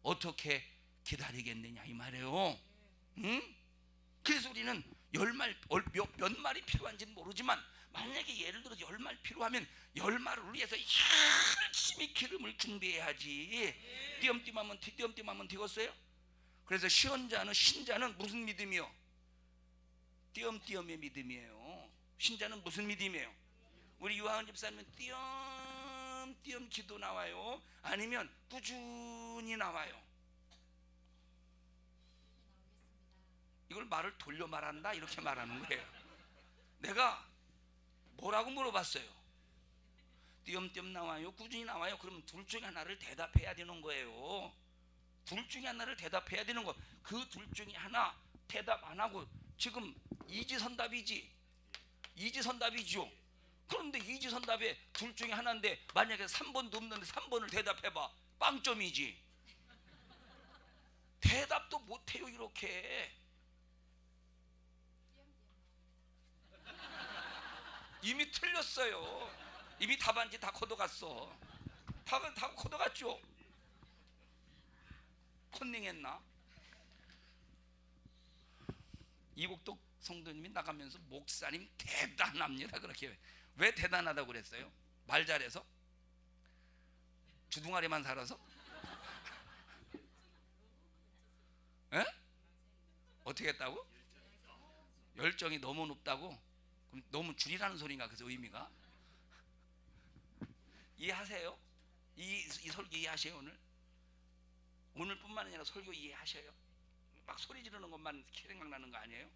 어떻게 기다리겠느냐 이 말이에요. 응? 그래서 우리는 몇 말이 필요한지는 모르지만 만약에 예를 들어서 10말 필요하면 10말을 위해서 열심히 기름을 준비해야지. 띄엄띄엄하면 되겠어요? 그래서 신자는 무슨 믿음이요? 띄엄띄엄의 믿음이에요. 신자는 무슨 믿음이에요? 우리 유하은 집사님은 띄엄띄엄 기도 나와요? 아니면 꾸준히 나와요? 이걸 말을 돌려 말한다 이렇게 말하는 거예요. 내가 뭐라고 물어봤어요? 띄엄띄엄 나와요? 꾸준히 나와요? 그러면 둘 중에 하나를 대답해야 되는 거예요. 둘 중에 하나를 대답해야 되는 거. 그 둘 중에 하나 대답 안 하고 지금 이지선답이지. 이지선답이죠. 그런데 이지선답에 둘 중에 하나인데 만약에 3번도 없는데 3번을 대답해봐. 빵점이지. 대답도 못해요 이렇게. 이미 틀렸어요. 이미 답안지 다 걷어갔어. 다 걷어갔죠. 컨닝했나? 이국덕 성도님이 나가면서 목사님 대단합니다 그렇게. 왜 대단하다고 그랬어요? 말 잘해서? 주둥아리만 살아서? 에? 어떻게 했다고? 열정이 너무 높다고? 그럼 너무 줄이라는 소리인가? 그래서 의미가 이해하세요? 이 설교 이해하세요? 오늘뿐만 아니라 설교 이해하셔요? 막 소리 지르는 것만 생각나는 거 아니에요?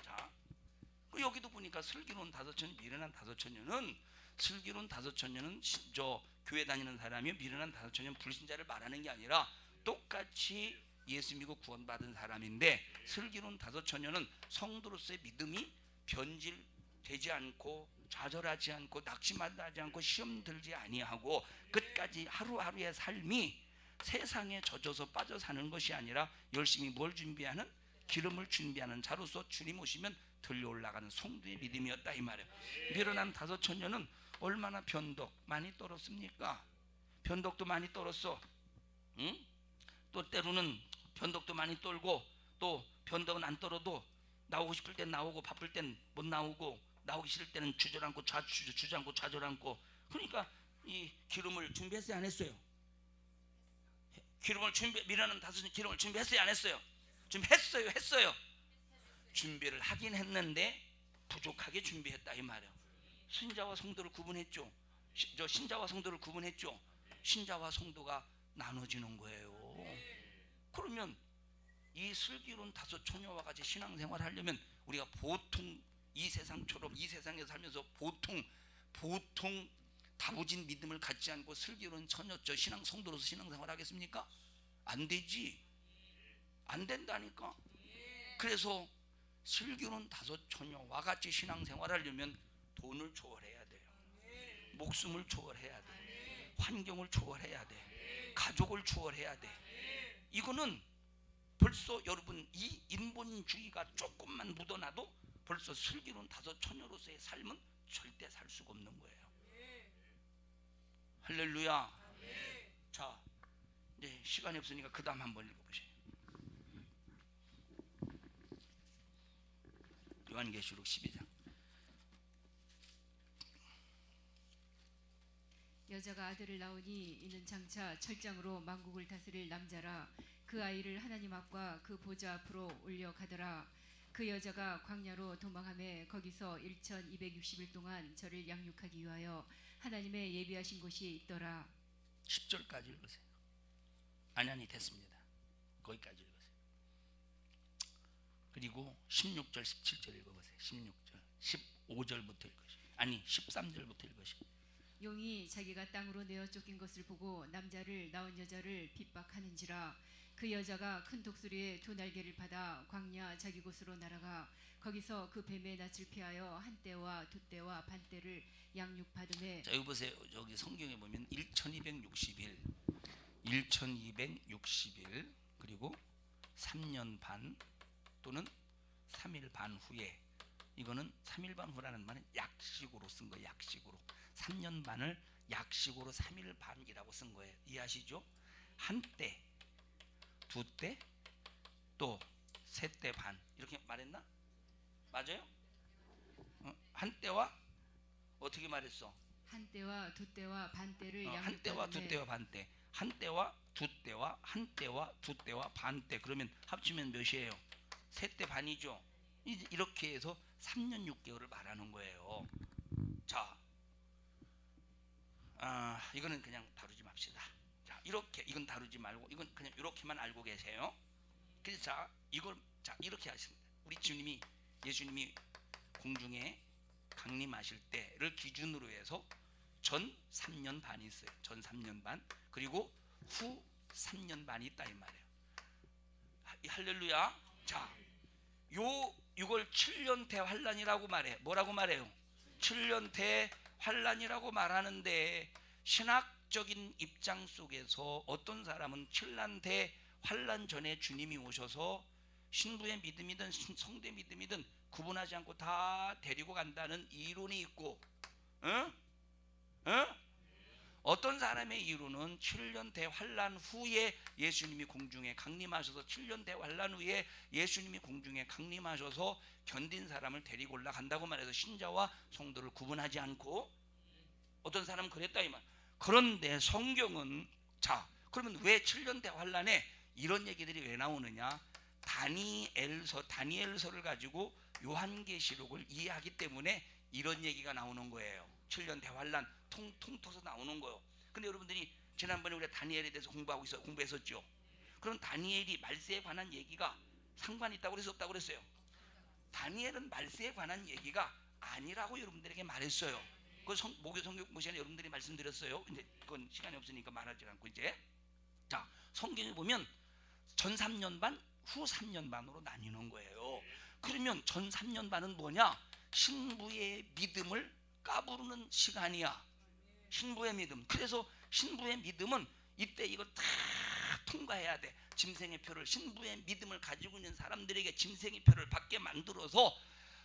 자, 여기도 보니까 슬기로운 5천년, 미련한 5천년은 슬기로운 5천년은 저 교회 다니는 사람이 미련한 5천년 불신자를 말하는 게 아니라 똑같이 예수 믿고 구원받은 사람인데, 슬기로운 5천년은 성도로서의 믿음이 변질되지 않고 좌절하지 않고 낙심하지 않고 시험 들지 아니하고 끝까지 하루하루의 삶이 세상에 젖어서 빠져 사는 것이 아니라 열심히 뭘 준비하는? 기름을 준비하는 자로서 주님 오시면 들려 올라가는 성도의 믿음이었다 이 말이에요. 미련한 5천년은 얼마나 변덕 많이 떨었습니까? 변덕도 많이 떨었어. 응? 또 때로는 변덕도 많이 떨고, 또 변덕은 안 떨어도 나오고 싶을 땐 나오고 바쁠 땐 못 나오고, 나오기 싫을 때는 주저앉고 주저앉고 좌절앉고. 그러니까 이 기름을 준비했어요 안 했어요? 미련한 5천년 기름을 준비했어요 안 했어요? 했어요. 준비를 하긴 했는데 부족하게 준비했다 이 말이에요. 신자와 성도를 구분했죠. 신자와 성도를 구분했죠. 신자와 성도가 나눠지는 거예요. 그러면 이 슬기로운 5처녀와 같이 신앙생활을 하려면 우리가 보통 이 세상처럼 이 세상에서 살면서 보통 다부진 믿음을 갖지 않고 슬기로운 처녀죠 신앙 성도로서 신앙생활 하겠습니까? 안 되지. 안 된다니까. 그래서 슬기로운 5처녀와 같이 신앙생활 하려면 돈을 초월해야 돼요. 목숨을 초월해야 돼. 환경을 초월해야 돼. 가족을 초월해야 돼. 이거는 벌써 여러분 이 인본주의가 조금만 묻어나도 벌써 슬기로운 5처녀로서의 삶은 절대 살 수가 없는 거예요. 할렐루야. 자, 이제 시간이 없으니까 그 다음 한번 읽어보세요. 요한계시록 12장. 여자가 아들을 낳으니 이는 장차 철장으로 만국을 다스릴 남자라. 그 아이를 하나님 앞과 그 보좌 앞으로 올려가더라. 그 여자가 광야로 도망하며 거기서 1260일 동안 저를 양육하기 위하여 하나님의 예비하신 곳이 있더라. 10절까지 읽으세요. 아니 됐습니다. 거기까지 읽으세요. 그리고 16절 17절 읽어보세요. 16절 15절부터 읽으세요. 아니 13절부터 읽으세요. 용이 자기가 땅으로 내어 쫓긴 것을 보고 남자를 낳은 여자를 핍박하는지라. 그 여자가 큰 독수리의 2날개를 받아 광야 자기 곳으로 날아가 거기서 그 뱀의 낯을 피하여 한때와 2때와 반때를 양육받으매. 자 여기 보세요. 저기 성경에 보면 1260일 그리고 3년 반 또는 3일 반 후에, 이거는 3일 반 후라는 말은 약식으로 쓴 거예요. 약식으로 3년 반을 약식으로 3일 반이라고 쓴 거예요. 이해하시죠? 한때 2대 또 3대 반 이렇게 말했나? 맞아요? 한 때와 어떻게 말했어? 한 때와 두 때와 반 때를 한 때와 두 양육받음에 때와 반 때, 한 때와 두 때와 한 때와 두 때와 반 때. 그러면 합치면 몇이에요? 3대 반이죠. 이렇게 해서 3년 6개월을 말하는 거예요. 자, 이거는 그냥 다루지 맙시다. 자, 이렇게 이건 다루지 말고 이건 그냥 이렇게만 알고 계세요. 그래서 자, 이걸 자 이렇게 하십니다. 우리 주님이 예수님이 공중에 강림하실 때를 기준으로 해서 전 3년 반이 있어요. 전 3년 반 그리고 후 3년 반이 있다 이 말이에요. 할렐루야. 자, 이걸 7년 대환란이라고 말해. 뭐라고 말해요? 7년 대환란이라고 말하는데 신학적인 입장 속에서 어떤 사람은 7년 대환란 전에 주님이 오셔서 신부의 믿음이든 성대 믿음이든 구분하지 않고 다 데리고 간다는 이론이 있고, 어떤 사람의 이론은 7년 대환란 후에 예수님이 공중에 강림하셔서 7년 대환란 후에 예수님이 공중에 강림하셔서 견딘 사람을 데리고 올라간다고 말해서 신자와 성도를 구분하지 않고, 어떤 사람은 그랬다 이 말. 그런데 성경은 자 그러면 왜 7년 대환란에 이런 얘기들이 왜 나오느냐? 다니엘서를 가지고 요한계시록을 이해하기 때문에 이런 얘기가 나오는 거예요. 7년 대환란 통틀어서 나오는 거예요. 근데 여러분들이 지난번에 우리가 다니엘에 대해서 공부했었죠. 그럼 다니엘이 말세에 관한 얘기가 상관이 있다고 그랬어 없다고 그랬어요? 다니엘은 말세에 관한 얘기가 아니라고 여러분들에게 말했어요. 그 목요 성경 시간에 여러분들이 말씀드렸어요. 근데 그건 시간이 없으니까 말하지 않고 이제 자 성경을 보면 전 3년 반, 후 3년 반으로 나뉘는 거예요. 그러면 전 3년 반은 뭐냐? 신부의 믿음을 까부르는 시간이야. 신부의 믿음. 그래서 신부의 믿음은 이때 이거 다 통과해야 돼. 짐승의 표를 신부의 믿음을 가지고 있는 사람들에게 짐승의 표를 받게 만들어서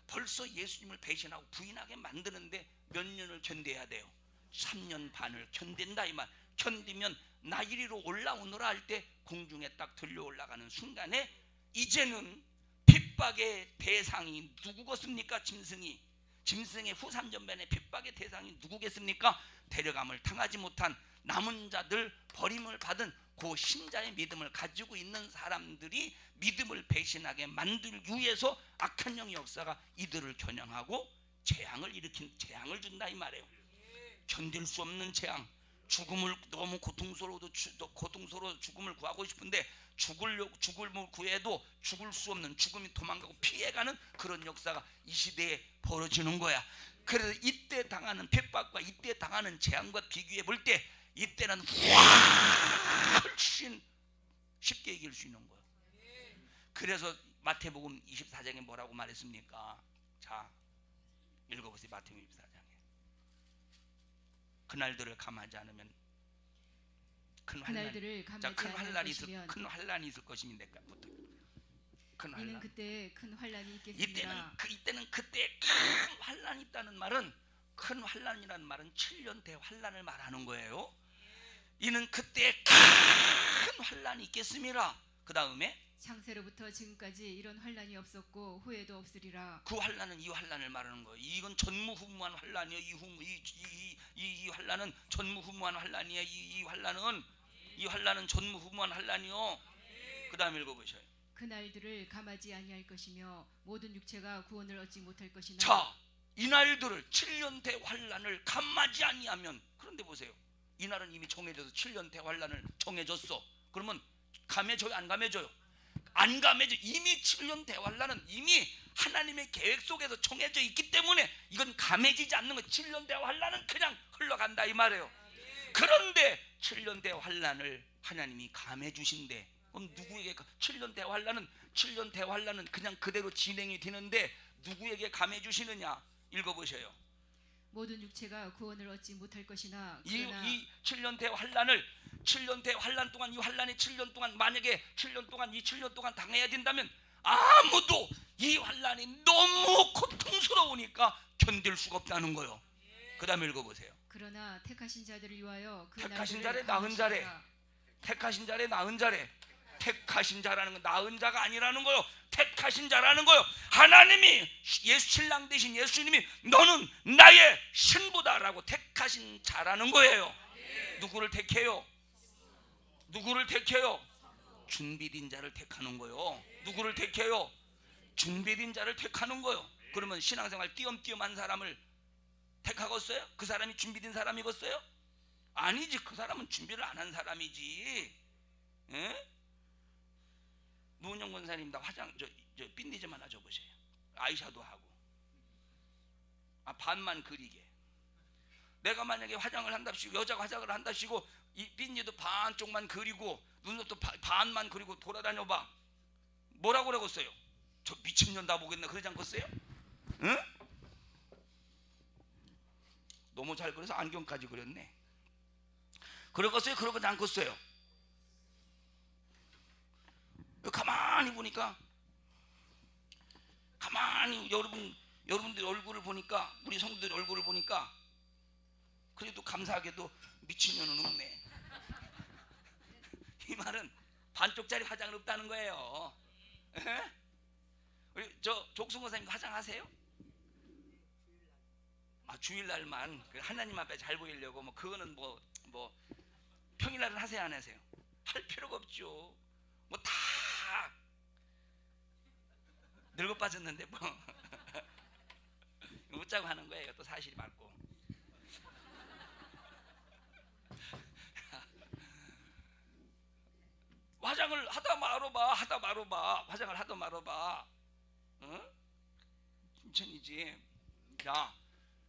벌써 예수님을 배신하고 부인하게 만드는데 몇 년을 견뎌야 돼요? 3년 반을 견딘다 이 말. 견디면 나 이리로 올라오너라 할 때 공중에 딱 들려 올라가는 순간에 이제는 핍박의 대상이 누구겠습니까? 짐승의 후 3년 반의 핍박의 대상이 누구겠습니까? 데려감을 당하지 못한 남은 자들, 버림을 받은 그 신자의 믿음을 가지고 있는 사람들이 믿음을 배신하게 만들기 위해서 악한 영의 역사가 이들을 겨냥하고 재앙을 준다 이 말이에요. 견딜 수 없는 재앙, 죽음을 너무 고통스러워도 죽음을 구하고 싶은데 죽음을 구해도 죽을 수 없는, 죽음이 도망가고 피해가는 그런 역사가 이 시대에 벌어지는 거야. 그래서 이때 당하는 핍박과 이때 당하는 재앙과 비교해 볼 때 이때는 훨씬 쉽게 이길 수 있는 거예요. 그래서 마태복음 24장에 뭐라고 말했습니까? 자, 읽어보세요. 마태복음 24장에 그날들을 감하지 않으면 큰 환란이 있을 것입니다. 큰 이는 환란. 그때 큰 환란이 있겠습니다. 이때는 그때 큰 환란이 있다는 말은, 큰 환란이라는 말은 7년 대환란을 말하는 거예요. 이는 그때 큰 환란이 있겠습니다. 그 다음에 창세로부터 지금까지 이런 환란이 없었고 후에도 없으리라. 그 환란은 이 환란을 말하는 거예요. 이건 전무후무한 환란이에요. 이 환란은 전무후무한 환란이에요. 이 환란은 전무후무한 환란이요. 그 다음 읽어보셔요. 그날들을 감하지 아니할 것이며 모든 육체가 구원을 얻지 못할 것이나. 자, 이 날들을 7년 대환란을 감하지 아니하면, 그런데 보세요. 이 날은 이미 정해져서 7년 대환란을 정해졌어. 그러면 감해져요? 안 감해져요? 안 감해져. 이미 7년 대환란은 이미 하나님의 계획 속에서 정해져 있기 때문에 이건 감해지지 않는 거예요. 7년 대환란은 그냥 흘러간다 이 말이에요. 그런데 7년 대환란을 하나님이 감해 주신대. 그럼 누구에게 7년 대환란은 그냥 그대로 진행이 되는데 누구에게 감해 주시느냐? 읽어보셔요. 모든 육체가 구원을 얻지 못할 것이나. 이 7년 대환란 동안, 이 환란의 7년 동안, 만약에 7년 동안 당해야 된다면 아무도 이 환란이 너무 고통스러우니까 견딜 수가 없다는 거예요. 그 다음에 읽어보세요. 그러나 택하신 자들을 위하여 택하신 자의 나은 자래, 택하신 자의 나은 자래, 택하신 자라는 거, 낳은 자가 아니라는 거요. 택하신 자라는 거요. 하나님이 예수 신랑 되신 예수님이 너는 나의 신부다라고 택하신 자라는 거예요. 누구를 택해요? 누구를 택해요? 준비된 자를 택하는 거요. 누구를 택해요? 준비된 자를 택하는 거요. 그러면 신앙생활 띄엄띄엄한 사람을 택하겠어요? 그 사람이 준비된 사람이겠어요? 아니지. 그 사람은 준비를 안 한 사람이지. 예? 노은영 권사님 다 화장 저 핀디 좀 하나 줘보세요. 아이샤도 하고 반만 그리게. 내가 만약에 화장을 한답시고 여자가 화장을 한답시고 이 핀디도 반쪽만 그리고 눈썹도 반만 그리고 돌아다녀봐. 뭐라고 그러겠어요? 저 미친년 다 보겠네 그러지 않겠어요? 응? 너무 잘 그려서 안경까지 그렸네. 그러겠어요? 그러지 않겠어요? 가만히 보니까 가만히 여러분들 얼굴을 보니까 우리 성도들 얼굴을 보니까 그래도 감사하게도 미친년은 없네. 이 말은 반쪽짜리 화장은 없다는 거예요. 에? 우리 저 족순 권사님 화장하세요? 주일날만 하나님 앞에 잘 보이려고 뭐 그거는 뭐 평일날은 하세요 안 하세요? 할 필요가 없죠. 뭐 다 늙어 빠졌는데 뭐 웃자고 하는 거예요. 또 사실이 맞고. 화장을 하다 말아봐. 화장을 하다 말아봐. 어? 진천이지. 자,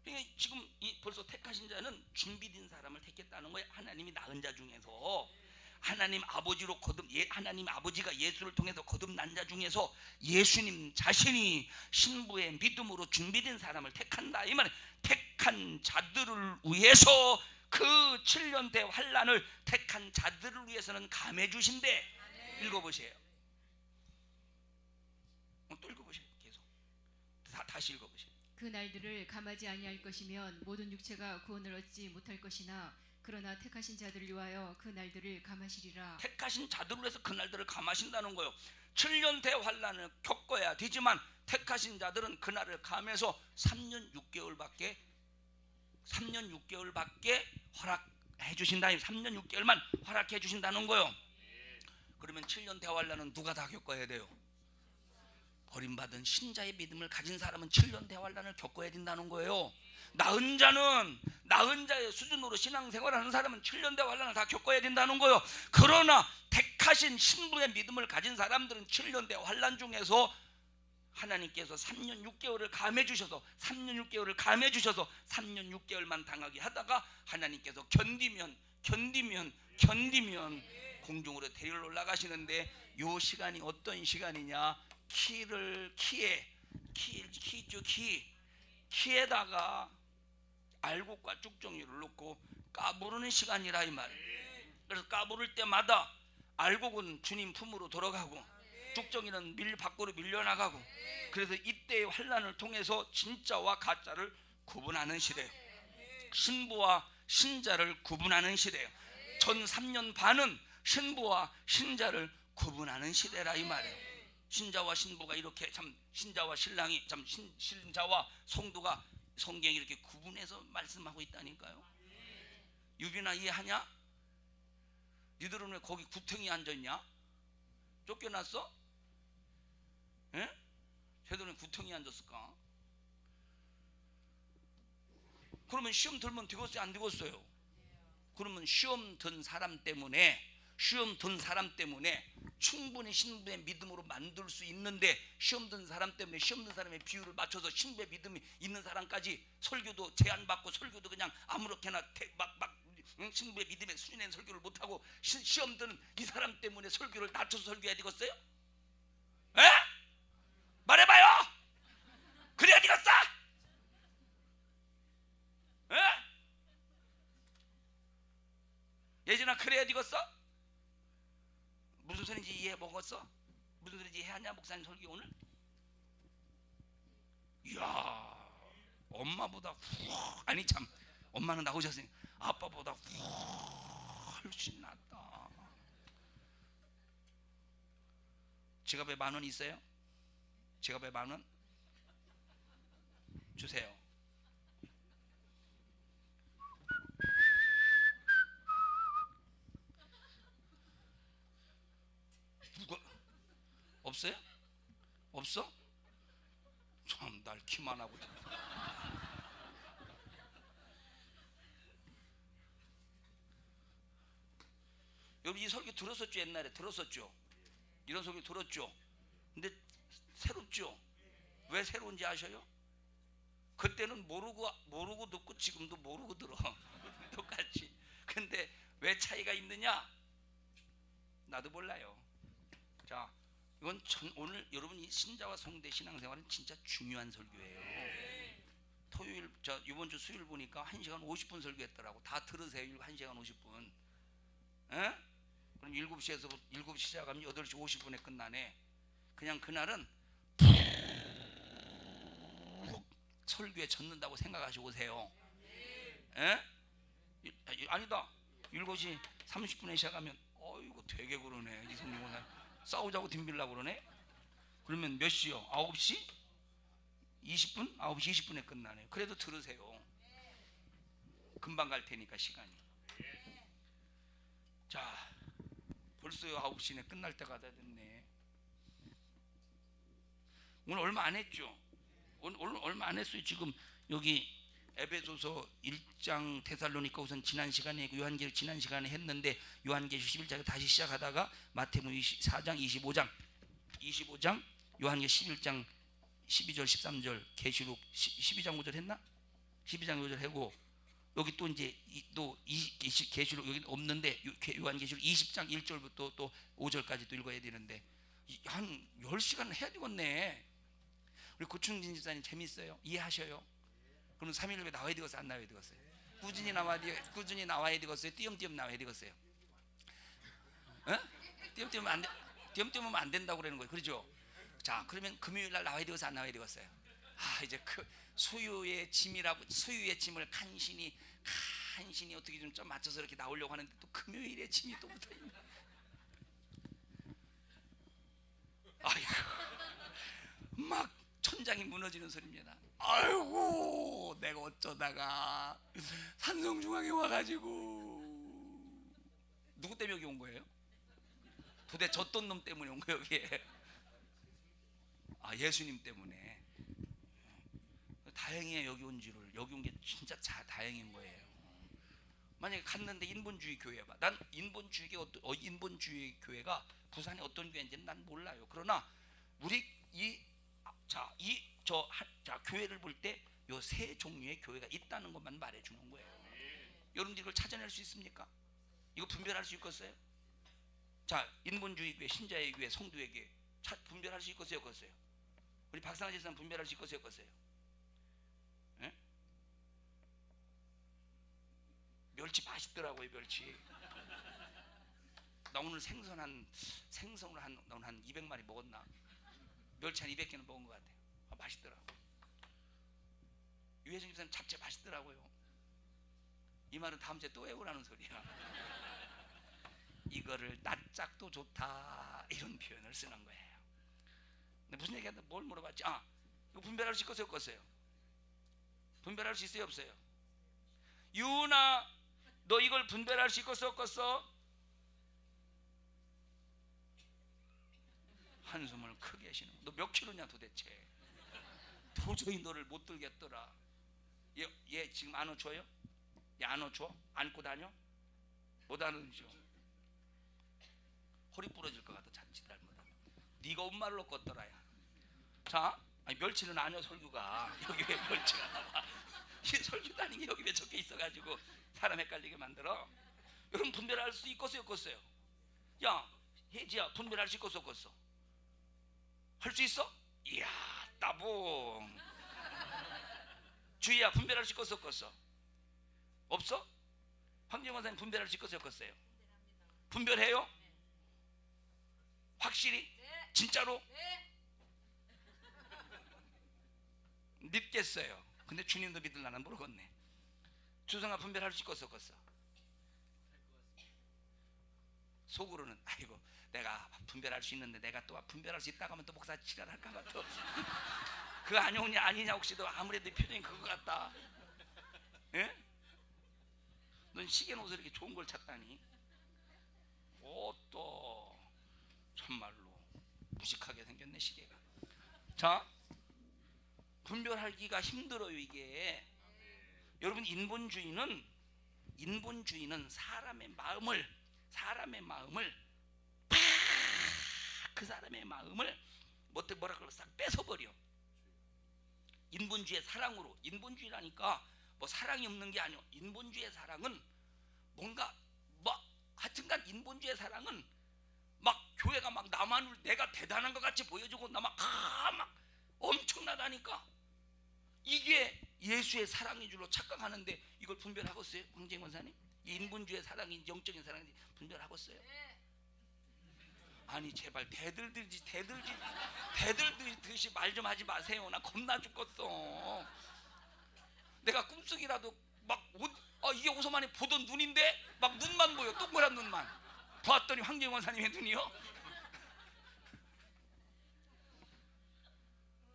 그러니까 지금 벌써 택하신 자는 준비된 사람을 택했다는 거예요. 하나님이 낳은 자 중에서 하나님 아버지로 하나님 아버지가 예수를 통해서 거듭난 자 중에서 예수님 자신이 신부의 믿음으로 준비된 사람을 택한다. 이 말은 택한 자들을 위해서 그 7년대 환란을 택한 자들을 위해서는 감해 주신대. 읽어보세요. 또 읽어보세요. 계속 다시 읽어보세요. 그 날들을 감하지 아니할 것이면 모든 육체가 구원을 얻지 못할 것이나 그러나 택하신 자들을 위하여 그 날들을 감하시리라. 택하신 자들을 위해서 그 날들을 감하신다는 거예요. 7년 대환란을 겪어야 되지만 택하신 자들은 그 날을 감해서 3년 6개월밖에 허락해 주신다. 3년 6개월만 허락해 주신다는 거예요. 그러면 7년 대환란은 누가 다 겪어야 돼요? 버림받은 신자의 믿음을 가진 사람은 7년 대환란을 겪어야 된다는 거예요. 낳은 자의 수준으로 신앙생활하는 사람은 7년 대환란을 다 겪어야 된다는 거예요. 그러나 택하신 신부의 믿음을 가진 사람들은 7년 대환란 중에서 하나님께서 3년 6개월을 감해 주셔서 3년 6개월만 당하게 하다가 하나님께서 견디면 공중으로 데리러 올라가시는데 요 시간이 어떤 시간이냐? 키에다가 알곡과 쭉정이를 넣고 까부르는 시간이라 이 말이에요. 그래서 까부를 때마다 알곡은 주님 품으로 돌아가고 쭉정이는 밖으로 밀려나가고, 그래서 이때의 환란을 통해서 진짜와 가짜를 구분하는 시대예요. 신부와 신자를 구분하는 시대예요. 전 3년 반은 신부와 신자를 구분하는 시대라 이 말이에요. 신자와 신부가 이렇게 참 신자와 신랑이 참 신자와 성도가 성경이 이렇게 구분해서 말씀하고 있다니까요. 유빈아 이해하냐? 니들은 왜 거기 구덩이 앉았냐? 쫓겨났어? 예? 쟤들은 구덩이 앉았을까? 그러면 시험 들면 되겠어요? 안 되겠어요? 그러면 시험 든 사람 때문에 충분히 신부의 믿음으로 만들 수 있는데, 시험 든 사람 때문에 시험 든 사람의 비율을 맞춰서 신부의 믿음이 있는 사람까지 설교도 제한받고 설교도 그냥 아무렇게나 신부의 믿음의 수준의 설교를 못하고 시험 든 이 사람 때문에 설교를 낮춰서 설교해야 되겠어요? 에? 말해봐요. 그래야 되겠어? 에? 예진아 그래야 되겠어? 무슨 소리인지 이해 먹었어? 무슨 소리인지 이해하냐 목사님 설교 오늘? 이야, 엄마보다 아니 참 엄마는 나오셨으니 아빠보다 훨씬 낫다. 지갑에 10,000원 있어요? 지갑에 10,000원? 주세요. 누가 없어요? 없어? 참 날 키만 하고. 여러분 이 설교 들었었죠? 옛날에 들었었죠? 이런 설교 들었죠? 근데 새롭죠? 왜 새로운지 아셔요? 그때는 모르고 듣고 지금도 모르고 들어. 똑같이. 근데 왜 차이가 있느냐? 나도 몰라요. 자, 이건 오늘 여러분 이 신자와 성대 신앙생활은 진짜 중요한 설교예요. 토요일, 이번 주 수요일 보니까 1시간 50분 설교했더라고. 다 들으세요. 1시간 50분. 에? 그럼 7시에서 7시 시작하면 8시 50분에 끝나네. 그냥 그날은 설교에 젖는다고 생각하시고 오세요. 에? 아니다. 7시 30분에 시작하면 이거 되게 그러네. 이성님은 싸우자고 덤빌라고 그러네. 그러면 몇 시요? 9시 20분? 9시 20분에 끝나네. 그래도 들으세요. 금방 갈 테니까 시간이. 자, 벌써 9시네. 끝날 때가 다 됐네. 오늘 얼마 안 했죠? 오늘 얼마 안 했어요. 지금 여기 에베소서 1장 데살로니가 우선 지난 시간에 요한계시록 지난 시간에 했는데 요한계시록 11장에 다시 시작하다가 마태복음 4장 25장 요한계시록 11장 12절 13절 계시록 12장 5절 했나? 12장 5절 하고 여기 또 이제 또 계시록 여기 없는데 요한계시록 20장 1절부터 또 5절까지 또 읽어야 되는데 한 10시간 해야 되겠네. 우리 고충진 집사님 재밌어요? 이해하셔요? 그럼 3일 후에 나와야 되겠어요? 안 나와야 되겠어요? 꾸준히 나와야 되겠어요? 띄엄띄엄 나와야 되겠어요? 어? 띄엄띄엄 안 된다고 그러는 거예요. 그렇죠? 자, 그러면 금요일 날 나와야 되겠어요? 안 나와야 되겠어요? 이제 그 소유의 짐을 간신히 어떻게 좀 맞춰서 이렇게 나오려고 하는데 또 금요일에 짐이 또 붙어 있네. 아이고, 막 천장이 무너지는 소리입니다. 아이고, 내가 어쩌다가 산성중앙에 와가지고. 누구 때문에 여기 온 거예요? 도대체 젖돈 놈 때문에 온 거예요 여기에? 예수님 때문에. 다행이에요. 여기 온 게 진짜 다행인 거예요. 만약에 갔는데 인본주의 교회가, 난 인본주의 교회가 부산에 어떤 교회인지는 난 몰라요. 그러나 우리 교회를 볼 때 요 세 종류의 교회가 있다는 것만 말해주는 거예요. 여러분들 이걸 찾아낼 수 있습니까? 이거 분별할 수 있겠어요? 자, 인본주의 교회, 신자의 교회, 성도의 교회 분별할 수 있겠어요? 없겠어요? 우리 박상하 집사님 분별할 수 있겠어요? 없겠어요? 예? 멸치 맛있더라고요. 멸치. 나 오늘 생선을 한 200마리 먹었나? 멸치 한 200개는 먹은 것 같아요. 맛있더라고. 유혜정 집사님 잡채 맛있더라고요. 이 말은 다음 주에 또 해오라는 소리야. 이거를 낯짝도 좋다 이런 표현을 쓰는 거예요. 근데 무슨 얘기한다? 뭘 물어봤지? 이거 분별할 수 있겠어요? 없겠어요? 분별할 수 있어요? 없어요? 유나, 너 이걸 분별할 수 있겠어? 없겠어? 한숨을 크게 쉬는. 너 몇 킬로냐 도대체? 도저히 너를 못 들겠더라. 얘 지금 안아줘요? 얘 안아줘? 안고 다녀? 못 안아줘. 허리 부러질 것 같아. 잔치 닮았다. 네가 엄마를 껐더라야. 자, 멸치는 아니야. 설교가 여기 왜 멸치가 나와? 이 설교도 아닌 게 여기 왜 적혀 있어가지고 사람 헷갈리게 만들어. 여러분 분별할 수 있겠어요? 없겠어요? 야, 혜지야, 분별할 수 있겠어? 없겠어? 할 수 있어? 이야, 따봉. 주희야, 분별할 수 있겠어? 없겠어? 없어? 황정원 선생님 분별할 수 있겠어요? 없겠어요? 분별해요? 확실히? 진짜로? 믿겠어요. 근데 주님도 믿으려나 모르겠네. 주성아, 분별할 수 있겠어? 없겠어? 속으로는 아이고 내가 분별할 수 있는데 내가 또 분별할 수 있다고 하면 또 목사 지랄할까봐 또 그거 아니냐 혹시 도 아무래도 표정이 그거 같다. 예? 넌 시계 놓아서 이렇게 좋은 걸 찾다니. 또 정말로 무식하게 생겼네 시계가. 자, 분별하기가 힘들어요 이게. 여러분 인본주의는 사람의 마음을 그 사람의 마음을 뭐라 그럴까 싹 뺏어버려. 인본주의의 사랑으로. 인본주의라니까 뭐 사랑이 없는 게 아니오. 인본주의의 사랑은 뭔가 뭐 하여튼간 인본주의의 사랑은 막 교회가 막 나만 내가 대단한 것 같이 보여주고 나 막 엄청나다니까. 이게 예수의 사랑인 줄로 착각하는데 이걸 분별하겠어요 황재인 권사님? 인본주의의 사랑인지 영적인 사랑인지 분별하겠어요? 아니 제발 대들듯이 말 좀 하지 마세요. 나 겁나 죽겠어. 내가 꿈속이라도 막 이게 어디서 많이 보던 눈인데 막 눈만 보여. 동그란 눈만 봤더니 황재인 권사님의 눈이요.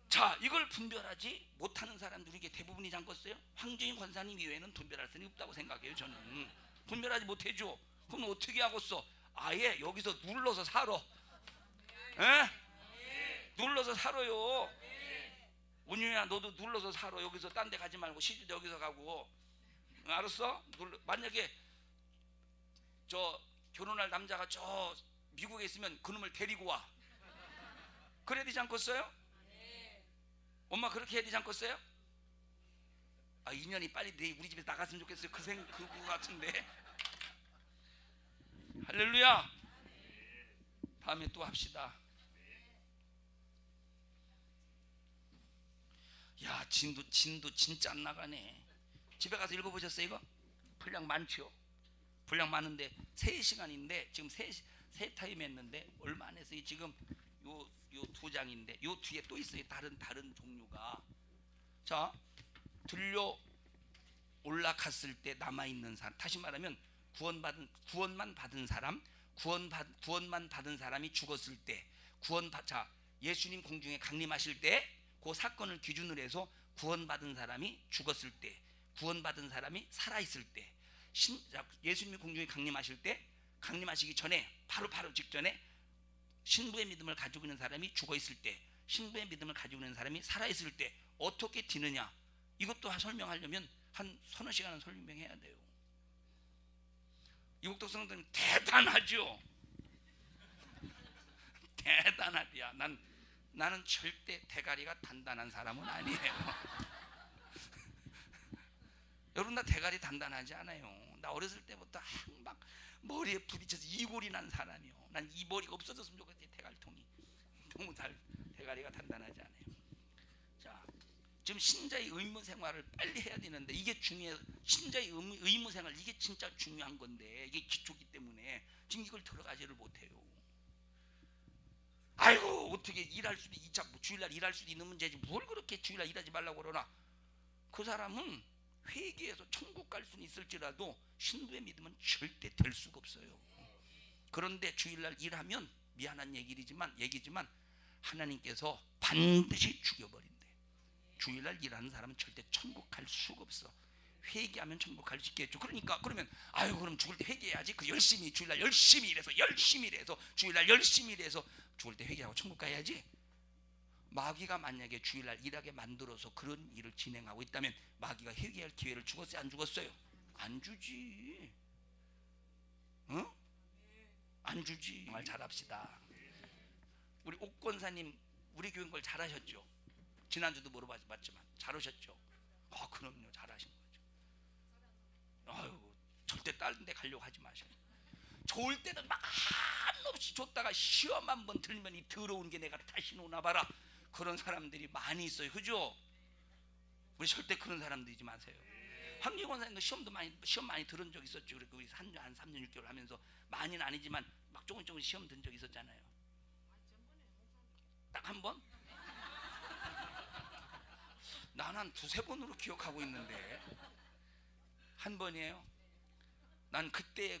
자, 이걸 분별하지 못하는 사람들이 이게 대부분이지 않겠어요? 황재인 권사님 이외에는 분별할 수는 없다고 생각해요. 저는 분별하지 못해줘. 그럼 어떻게 하겠어? 아예 여기서 눌러서 살아. 에? 눌러서 살아요. 온유야 너도 눌러서 살아. 여기서 딴 데 가지 말고 시주도 여기서 가고. 알았어? 만약에 저 결혼할 남자가 저 미국에 있으면 그놈을 데리고 와. 그래야 되지 않겠어요? 엄마 그렇게 해야 되지 않겠어요? 인연이 빨리 우리 집에서 나갔으면 좋겠어요. 그거 같은데. 할렐루야. 다음에 또 합시다. 야, 진도 진짜 안 나가네. 집에 가서 읽어보셨어요 이거? 분량 많죠. 분량 많은데 3시간인데 지금 세 타임 했는데 얼마 안 했어요. 지금 요 2장인데 요 뒤에 또 있어요. 다른 종류가. 자, 들려 올라갔을 때 남아 있는 사람. 다시 말하면 구원만 받은 사람, 구원만 받은 사람이 죽었을 때, 자, 예수님 공중에 강림하실 때 그 사건을 기준으로 해서 구원받은 사람이 죽었을 때, 구원받은 사람이 살아 있을 때, 예수님이 공중에 강림하실 때, 강림하시기 전에 바로 직전에 신부의 믿음을 가지고 있는 사람이 죽어 있을 때, 신부의 믿음을 가지고 있는 사람이 살아 있을 때 어떻게 되느냐? 이것도 설명하려면 한 서너 시간은 설명해야 돼요. 이국도 성도는 대단하죠. 대단하디야. 나는 절대 대가리가 단단한 사람은 아니에요. 여러분 나 대가리 단단하지 않아요. 나 어렸을 때부터 막 머리에 부딪혀서 이골이 난 사람이요. 난 이 머리가 없어졌으면 좋겠지. 대갈통이 너무 대가리가 단단하지 않아요. 자, 지금 신자의 의무 생활을 빨리 해야 되는데 이게 중요해요. 신자의 의무 생활 이게 진짜 중요한 건데 이게 기초기 때문에 지금 이걸 들어가지를 못해요. 아이고 어떻게 일할 수도 주일날 일할 수도 있는 문제지 뭘 그렇게 주일날 일하지 말라고 그러나. 그 사람은 회개해서 천국 갈 수는 있을지라도 신부의 믿음은 절대 될 수가 없어요. 그런데 주일날 일하면 미안한 얘기지만 하나님께서 반드시 죽여버린대. 주일날 일하는 사람은 절대 천국 갈 수가 없어. 회개하면 천국 갈 수 있겠죠. 그러면 그럼 죽을 때 회개해야지. 열심히 주일날 열심히 일해서 주일날 열심히 일해서 죽을 때 회개하고 천국 가야지. 마귀가 만약에 주일날 일하게 만들어서 그런 일을 진행하고 있다면 마귀가 회개할 기회를 주었어요? 안 죽었어요? 안 주지. 안 주지. 정말 잘합시다. 우리 옥권사님 우리 교인 걸 잘하셨죠? 지난주도 물어봤지만 잘하셨죠? 그럼요. 잘하신 거죠. 절대 다른 데 가려고 하지 마셔요. 좋을 때는 막 한없이 줬다가 시험 한번 들면 이 더러운 게 내가 다시 오나 봐라. 그런 사람들이 많이 있어요. 그죠? 우리 절대 그런 사람들이지 마세요. 황기권 선생님도 시험 많이 들은 적 있었죠. 그리고 우리 한 3년 6개월 하면서 많이는 아니지만 막 조금 시험 든 적 있었잖아요. 딱 한 번? 난 한 2-3번으로 기억하고 있는데 한 번이에요. 난 그때